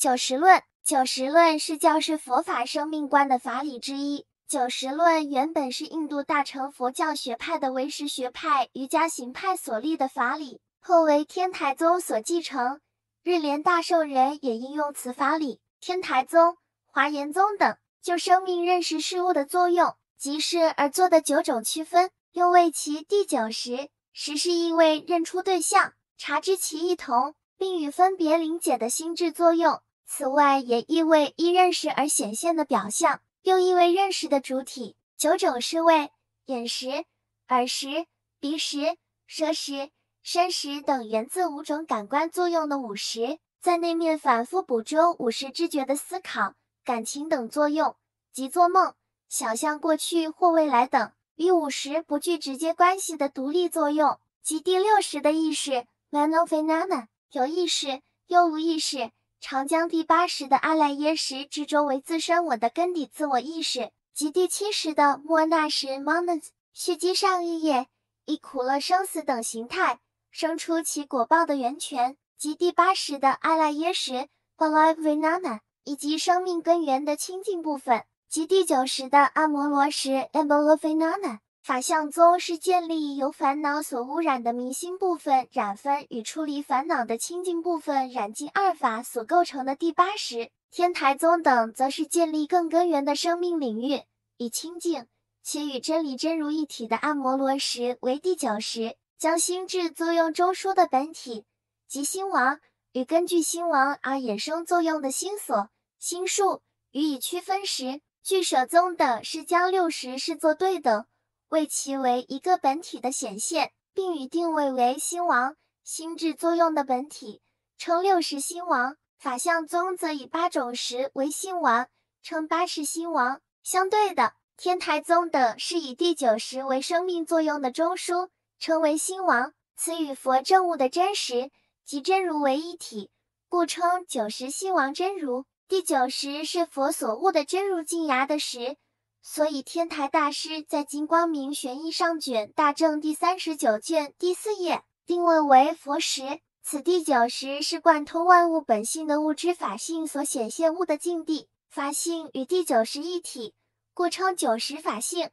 九十论，九十论是教示佛法生命观的法理之一。九十论原本是印度大乘佛教学派的唯识学派瑜伽行派所立的法理，后为天台宗所继承。日莲大圣人也应用此法理。天台宗、华严宗等就生命认识事物的作用即是而做的9种区分，又谓其第九识。识是意为认出对象，察知其异同，并与分别理解的心智作用。此外也意为依认识而显现的表象，又意为认识的主体。9种是为眼识、耳识、鼻识、舌识、身识等源自5种感官作用的5识，在内面反复捕捉5识知觉的思考、感情等作用，即做梦、想象过去或未来等，与5识不具直接关系的独立作用。即第6识的意识 Manophenana， 有意识又无意识，常将第8识的阿赖耶识执着为自身我的根底自我意识，及第7识的莫那识 Monas， 蓄积上意业，以苦乐生死等形态生出其果报的源泉，及第8识的阿赖耶识 Palavinana， 以及生命根源的清净部分，及第9识的阿摩罗识 Embolofinana。法相宗是建立由烦恼所污染的明心部分染分与处理烦恼的清净部分染净二法所构成的第8识。天台宗等则是建立更根源的生命领域，以清净且与真理真如一体的阿摩罗识为第9识，将心智作用中枢的本体即心王与根据心王而衍生作用的心所、心术予以区分时，俱舍宗等是将6识视作对等，谓其为一个本体的显现，并与定位为心王、心智作用的本体，称6识心王。法相宗则以8种识为心王，称8识心王。相对的，天台宗等是以第9识为生命作用的中枢，称为心王。此与佛证悟的真实即真如为一体，故称9识心王真如。第9识是佛所悟的真如净牙的识，所以天台大师在金光明玄义上卷大正第39卷第4页定位为佛识。此第9识是贯通万物本性的物质法性所显现物的境地，法性与第9识一体，故称9识法性。